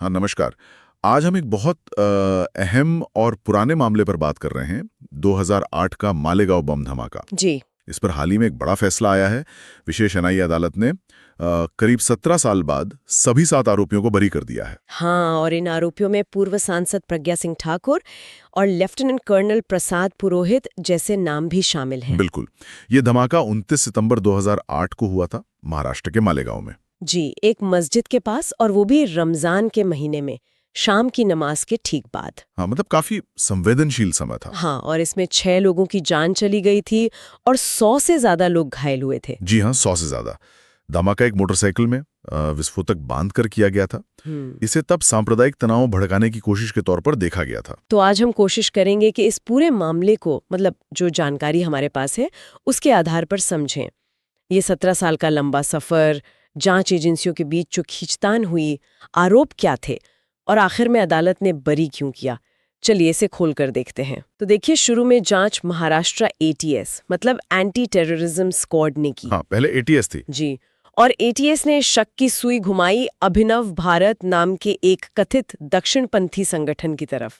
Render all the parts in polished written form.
हाँ, नमस्कार। आज हम एक बहुत अहम और पुराने मामले पर बात कर रहे हैं, 2008 का मालेगांव बम धमाका। जी। इस पर हाल ही में एक बड़ा फैसला आया है। विशेष एनआईए अदालत ने करीब 17 साल बाद सभी 7 आरोपियों को बरी कर दिया है। हाँ, और इन आरोपियों में पूर्व सांसद प्रज्ञा सिंह ठाकुर और लेफ्टिनेंट कर्नल प्रसाद पुरोहित जैसे नाम भी शामिल हैं। बिल्कुल। ये धमाका 29 सितंबर 2008 को हुआ था, महाराष्ट्र के मालेगांव में। जी, एक मस्जिद के पास, और वो भी रमजान के महीने में, शाम की नमाज के ठीक बाद। हाँ, मतलब काफी संवेदनशील समय था। हाँ, और इसमें 6 लोगों की जान चली गई थी और 100 से ज्यादा लोग घायल हुए थे। जी हाँ, 100 से ज्यादा। धमाका एक मोटरसाइकिल में विस्फोटक बांध कर किया गया था। इसे तब सांप्रदायिक तनाव भड़काने की कोशिश के तौर पर देखा गया था। तो आज हम कोशिश करेंगे कि इस पूरे मामले को, मतलब जो जानकारी हमारे पास है, उसके आधार पर समझें। ये 17 साल का लंबा सफर, जांच एजेंसियों के बीच जो खींचतान हुई, आरोप क्या थे और आखिर में अदालत ने बरी क्यों किया। चलिए इसे खोल कर देखते हैं। तो देखिए, शुरू में जांच महाराष्ट्र एटीएस मतलब एंटी टेररिज्म स्क्वाड ने की। हाँ, पहले एटीएस थी। जी, और एटीएस ने शक की सुई घुमाई अभिनव भारत नाम के एक कथित दक्षिणपंथी संगठन की तरफ।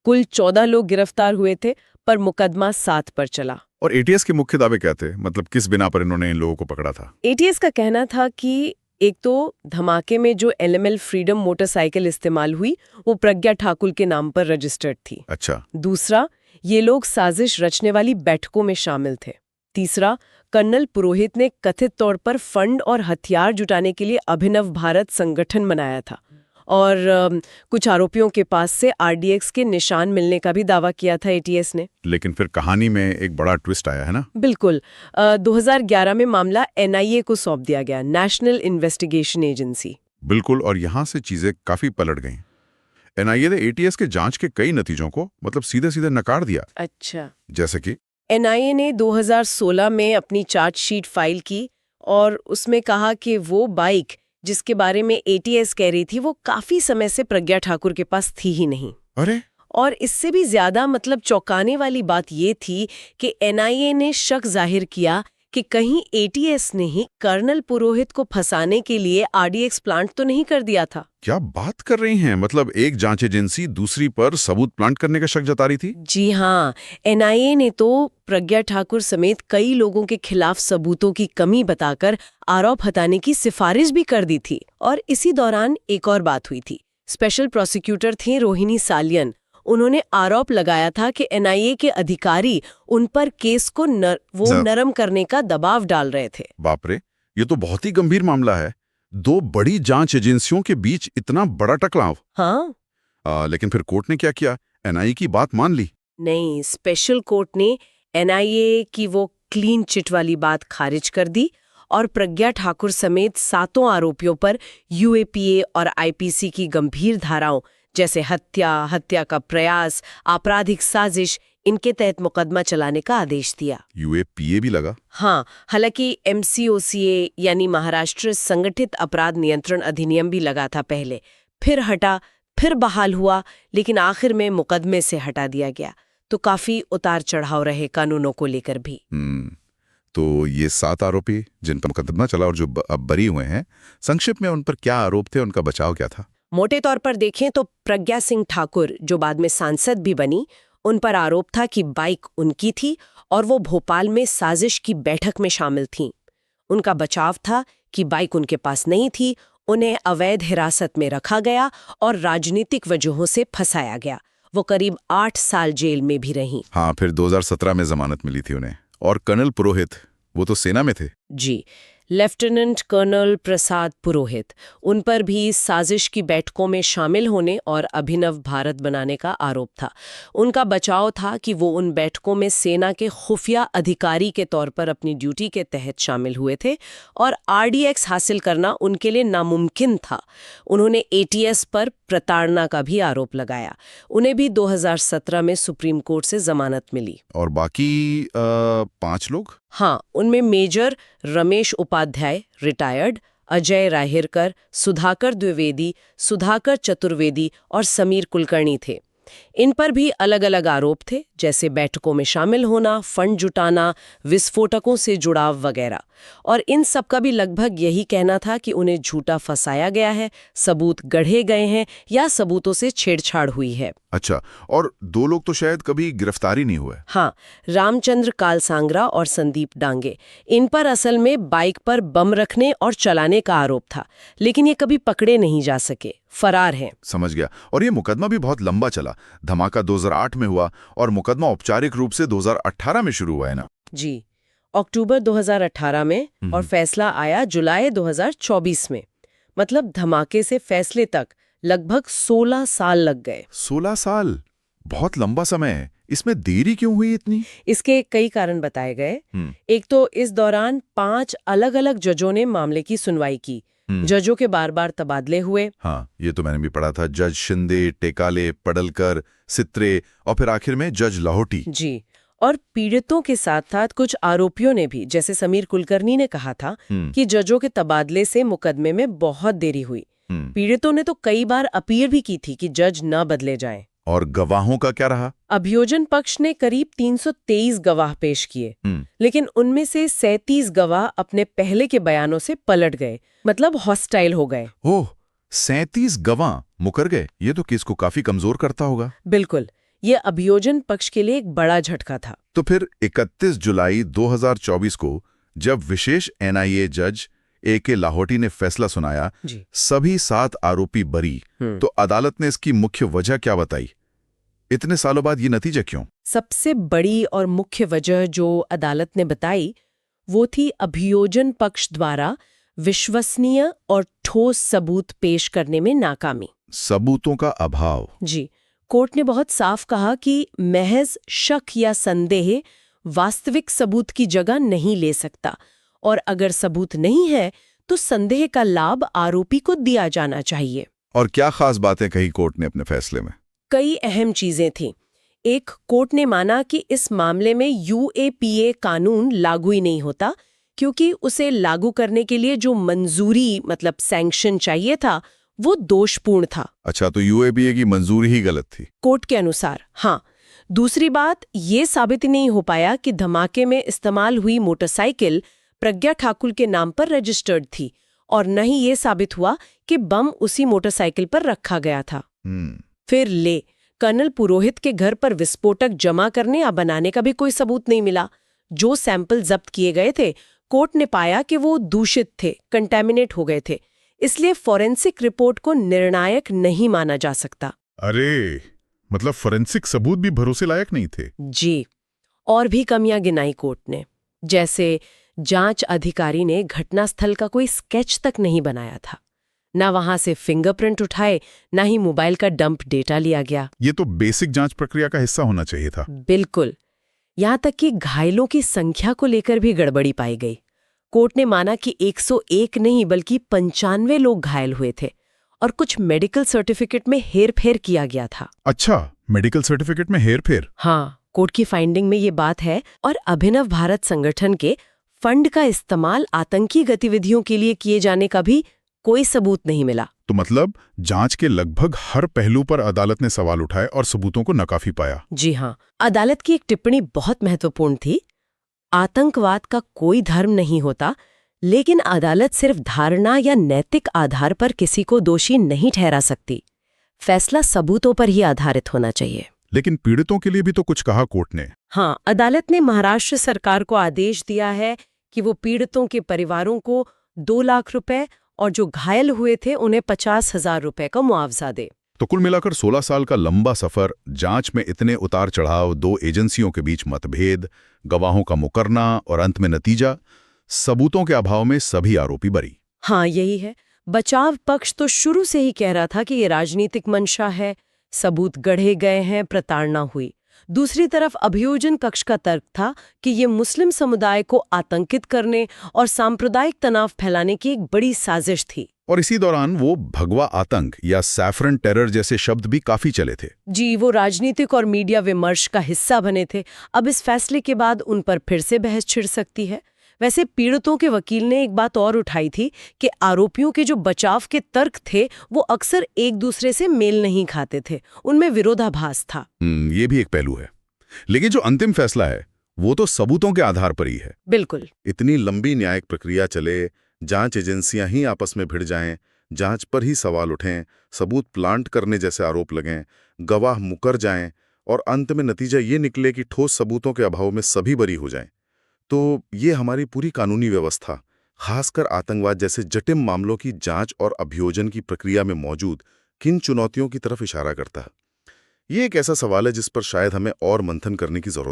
कुल 14 लोग गिरफ्तार हुए थे, पर मुकदमा 7 पर चला। और एटीएस के मुख्य दावे क्या थे? मतलब किस बिना पर इन्होंने इन लोगों को पकड़ा था? एटीएस का कहना था कि एक तो धमाके में जो एलएमएल फ्रीडम मोटरसाइकिल इस्तेमाल हुई, वो प्रज्ञा ठाकुर के नाम पर रजिस्टर्ड थी। अच्छा। दूसरा, ये लोग साजिश रचने वाली बैठकों में शामिल थे। तीसरा, कर्नल पुरोहित ने कथित तौर पर फंड और हथियार जुटाने के लिए अभिनव भारत संगठन बनाया था। और कुछ आरोपियों के पास से आरडीएक्स के निशान मिलने का भी दावा किया था एटीएस ने। लेकिन फिर कहानी में एक बड़ा ट्विस्ट आया है ना? बिल्कुल। 2011 में मामला एनआईए को सौंप दिया गया, नेशनल इन्वेस्टिगेशन एजेंसी। बिल्कुल, और यहाँ से चीजें काफी पलट गईं। एनआईए ने एटीएस के जांच के कई नतीजों को मतलब सीधे सीधे नकार दिया। अच्छा। जैसे कि एनआईए ने 2016 में अपनी चार्जशीट फाइल की और उसमें कहा कि वो बाइक जिसके बारे में एटीएस कह रही थी, वो काफी समय से प्रज्ञा ठाकुर के पास थी ही नहीं। अरे, और इससे भी ज्यादा मतलब चौंकाने वाली बात ये थी कि एनआईए ने शक जाहिर किया कि कहीं एटीएस ने ही कर्नल पुरोहित को फंसाने के लिए आरडीएक्स प्लांट तो नहीं कर दिया था। क्या बात कर रही हैं? मतलब एक जांच एजेंसी दूसरी पर सबूत प्लांट करने का शक जता रही थी? जी हाँ, एनआईए ने तो प्रज्ञा ठाकुर समेत कई लोगों के खिलाफ सबूतों की कमी बताकर आरोप हटाने की सिफारिश भी कर दी थी। और इसी दौरान एक और बात हुई थी। स्पेशल प्रोसिक्यूटर थी रोहिणी सालियन। उन्होंने आरोप लगाया था कि एनआईए के अधिकारी उन पर केस को नरम करने का दबाव डाल रहे थे। बाप रे, ये तो बहुत ही गंभीर मामला है। 2 बड़ी जांच एजेंसियों के बीच इतना बड़ा टकराव। हाँ, लेकिन फिर कोर्ट ने क्या किया? एनआईए की बात मान ली? नहीं, स्पेशल कोर्ट ने एनआईए की वो क्लीन चिट वाली बात खारिज कर दी और प्रज्ञा ठाकुर समेत 7 आरोपियों पर यूएपीए और आईपीसी की गंभीर धाराओं जैसे हत्या, हत्या का प्रयास, आपराधिक साजिश, इनके तहत मुकदमा चलाने का आदेश दिया। यूएपीए भी लगा? हाँ, हालांकि एमसीओसीए यानी महाराष्ट्र संगठित अपराध नियंत्रण अधिनियम भी लगा था पहले, फिर हटा, फिर बहाल हुआ, लेकिन आखिर में मुकदमे से हटा दिया गया। तो काफी उतार चढ़ाव रहे कानूनों को लेकर भी। तो ये 7 आरोपी जिन पर मुकदमा चला और जो अब बरी हुए हैं, संक्षिप्त में उन पर क्या आरोप थे, उनका बचाव क्या था? मोटे तौर पर देखें तो प्रज्ञा सिंह ठाकुर, जो बाद में सांसद भी बनी, उन पर आरोप था कि बाइक उनकी थी और वो भोपाल में साजिश की बैठक में शामिल थीं। उनका बचाव था कि बाइक उनके पास नहीं थी, उन्हें अवैध हिरासत में रखा गया और राजनीतिक वजहों से फंसाया गया। वो करीब 8 साल जेल में भी रहीं। हाँ, फिर 2017 में जमानत मिली थी उन्हें। और कर्नल पुरोहित, वो तो सेना में थे। जी, लेफ्टिनेंट कर्नल प्रसाद पुरोहित, उन पर भी साजिश की बैठकों में शामिल होने और अभिनव भारत बनाने का आरोप था। उनका बचाव था कि वो उन बैठकों में सेना के खुफिया अधिकारी के तौर पर अपनी ड्यूटी के तहत शामिल हुए थे और आरडीएक्स हासिल करना उनके लिए नामुमकिन था। उन्होंने एटीएस पर प्रताड़ना का भी आरोप लगाया। उन्हें भी 2017 में सुप्रीम कोर्ट से जमानत मिली। और बाकी 5 लोग? हाँ, उनमें मेजर रमेश उपाध्याय रिटायर्ड, अजय राहिरकर, सुधाकर द्विवेदी, सुधाकर चतुर्वेदी और समीर कुलकर्णी थे। इन पर भी अलग अलग आरोप थे, जैसे बैठकों में शामिल होना, फंड जुटाना, विस्फोटकों से जुड़ाव वगैरह। और इन सब का भी लगभग यही कहना था कि उन्हें झूठा फंसाया गया है, सबूत गढ़े गए हैं या सबूतों से छेड़छाड़ हुई है। अच्छा, और 2 लोग तो शायद कभी गिरफ्तार ही नहीं हुए। हाँ, रामचंद्र कालसांगरा और संदीप डांगे। इन पर असल में बाइक पर बम रखने और चलाने का आरोप था, लेकिन ये कभी पकड़े नहीं जा सके, फरार हैं। समझ गया। और ये मुकदमा भी बहुत लंबा चला। धमाका 2008 में हुआ और मुकदमा औपचारिक रूप से 2018 में शुरू हुआ है ना? जी, अक्टूबर 2018 में, और फैसला आया जुलाई 2024 में। मतलब धमाके से फैसले तक लगभग 16 साल लग गए। 16 साल, बहुत लंबा समय है। इसमें देरी क्यों हुई इतनी? इसके कई कारण बताए गए। एक तो इस दौरान 5 अलग-अलग जजों ने मामले की सुनवाई की। जजों के बार-बार तबादले हुए। हाँ, ये तो मैंने भी पढ़ा था। जज शिंदे, टेकाले, पडलकर, सित्रे और फिर आखिर में जज लाहौटी। जी, और पीड़ितों के साथ साथ कुछ आरोपियों ने भी, जैसे समीर कुलकर्णी ने कहा था कि जजों के तबादले से मुकदमे में बहुत देरी हुई। पीड़ितों ने तो कई बार अपील भी की थी कि जज न बदले जाएं। और गवाहों का क्या रहा? अभियोजन पक्ष ने करीब 323 गवाह पेश किए, लेकिन उनमें से 37 गवाह अपने पहले के बयानों से पलट गए, मतलब हॉस्टाइल हो गए। ओह, 37 गवाह मुकर गए। ये तो केस को काफी कमजोर करता होगा। बिल्कुल, ये अभियोजन पक्ष के लिए एक बड़ा झटका था। तो फिर 31 जुलाई 2024 को जब विशेष NIA जज AK लाहौटी ने फैसला सुनाया, सभी 7 आरोपी बरी, तो अदालत ने इसकी मुख्य वजह क्या बताई? इतने सालों बाद ये नतीजा क्यों? सबसे बड़ी और मुख्य वजह जो अदालत ने बताई वो थी अभियोजन पक्ष द्वारा विश्वसनीय और ठोस सबूत पेश करने में नाकामी। सबूतों का अभाव। जी, कोर्ट ने बहुत साफ कहा कि महज शक या संदेह वास्तविक सबूत की जगह नहीं ले सकता, और अगर सबूत नहीं है तो संदेह का लाभ आरोपी को दिया जाना चाहिए। और क्या खास बातें कही कोर्ट ने अपने फैसले में? कई अहम चीजें थीं। एक, कोर्ट ने माना कि इस मामले में UAPA कानून लागू ही नहीं होता, क्योंकि उसे लागू करने के लिए जो मंजूरी मतलब सैंक्शन चाहिए था वो दोषपूर्ण था। अच्छा, तो UAPA की मंजूरी ही गलत थी कोर्ट के अनुसार। हाँ, दूसरी बात, ये साबित नहीं हो पाया कि धमाके में इस्तेमाल हुई मोटरसाइकिल प्रज्ञा ठाकुर के नाम पर रजिस्टर्ड थी, और न ही ये साबित हुआ कि बम उसी मोटरसाइकिल पर रखा गया था। फिर कर्नल पुरोहित के घर पर विस्फोटक जमा करने या बनाने का भी कोई सबूत नहीं मिला। जो सैंपल जब्त किए गए थे, कोर्ट ने पाया कि वो दूषित थे, कंटैमिनेट हो गए थे, इसलिए फॉरेंसिक रिपोर्ट को निर्णायक नहीं माना जा सकता। अरे, मतलब फॉरेंसिक सबूत भी भरोसे लायक नहीं थे? जी, और भी कमियां गिनाई कोर्ट ने, जैसे जांच अधिकारी ने घटनास्थल का कोई स्केच तक नहीं बनाया था, ना वहां से फिंगरप्रिंट उठाए, ना ही मोबाइल का डंप डेटा लिया गया। ये तो बेसिक जांच प्रक्रिया का हिस्सा होना चाहिए था। बिल्कुल, यहां तक कि घायलों की संख्या को लेकर भी गड़बड़ी पाई गई। कोर्ट ने माना कि 101 नहीं बल्कि 95 लोग घायल हुए थे, और कुछ मेडिकल सर्टिफिकेट में हेरफेर किया गया था। अच्छा, मेडिकल सर्टिफिकेट में हेरफेर? हाँ, कोर्ट की फाइंडिंग में ये बात है। और अभिनव भारत संगठन के फंड का इस्तेमाल आतंकी गतिविधियों के लिए किए जाने का भी कोई सबूत नहीं मिला। तो मतलब जांच के लगभग हर पहलू पर अदालत ने सवाल उठाए और सबूतों को नाकाफी पाया। जी हाँ, अदालत की एक टिप्पणी बहुत महत्वपूर्ण थी। आतंकवाद का कोई धर्म नहीं होता, लेकिन अदालत सिर्फ धारणा या नैतिक आधार पर किसी को दोषी नहीं ठहरा सकती। फैसला सबूतों पर ही आधारित होना चाहिए। लेकिन पीड़ितों के लिए भी तो कुछ कहा कोर्ट ने। हाँ, अदालत ने महाराष्ट्र सरकार को आदेश दिया है कि वो पीड़ितों के परिवारों को 2 लाख रुपए और जो घायल हुए थे उन्हें 50,000 रुपए का मुआवजा दे। तो कुल मिलाकर 16 साल का लंबा सफर, जांच में इतने उतार चढ़ाव, 2 एजेंसियों के बीच मतभेद, गवाहों का मुकरना और अंत में नतीजा, सबूतों के अभाव में सभी आरोपी बरी। हाँ, यही है। बचाव पक्ष तो शुरू से ही कह रहा था कि ये राजनीतिक मंशा है, सबूत गढ़े गए हैं, प्रताड़ना हुई। दूसरी तरफ अभियोजन कक्ष का तर्क था कि ये मुस्लिम समुदाय को आतंकित करने और सांप्रदायिक तनाव फैलाने की एक बड़ी साजिश थी। और इसी दौरान वो भगवा आतंक या सैफरन टेरर जैसे शब्द भी काफी चले थे। जी, वो राजनीतिक और मीडिया विमर्श का हिस्सा बने थे। अब इस फैसले के बाद उन पर फिर से बहस छिड़ सकती है। वैसे पीड़ितों के वकील ने एक बात और उठाई थी कि आरोपियों के जो बचाव के तर्क थे वो अक्सर एक दूसरे से मेल नहीं खाते थे, उनमें विरोधाभास था। ये भी एक पहलू है। लेकिन जो अंतिम फैसला है वो तो सबूतों के आधार पर ही है। बिल्कुल। इतनी लंबी न्यायिक प्रक्रिया चले, जांच एजेंसियां ही आपस में भिड़ जाएं, जांच पर ही सवाल उठें, सबूत प्लांट करने जैसे आरोप लगें, गवाह मुकर जाएं और अंत में नतीजा ये निकले कि ठोस सबूतों के अभाव में सभी बरी हो जाएं, तो ये हमारी पूरी कानूनी व्यवस्था, खासकर आतंकवाद जैसे जटिल मामलों की जांच और अभियोजन की प्रक्रिया में मौजूद किन चुनौतियों की तरफ इशारा करता है। ये एक ऐसा सवाल है जिस पर शायद हमें और मंथन करने की जरूरत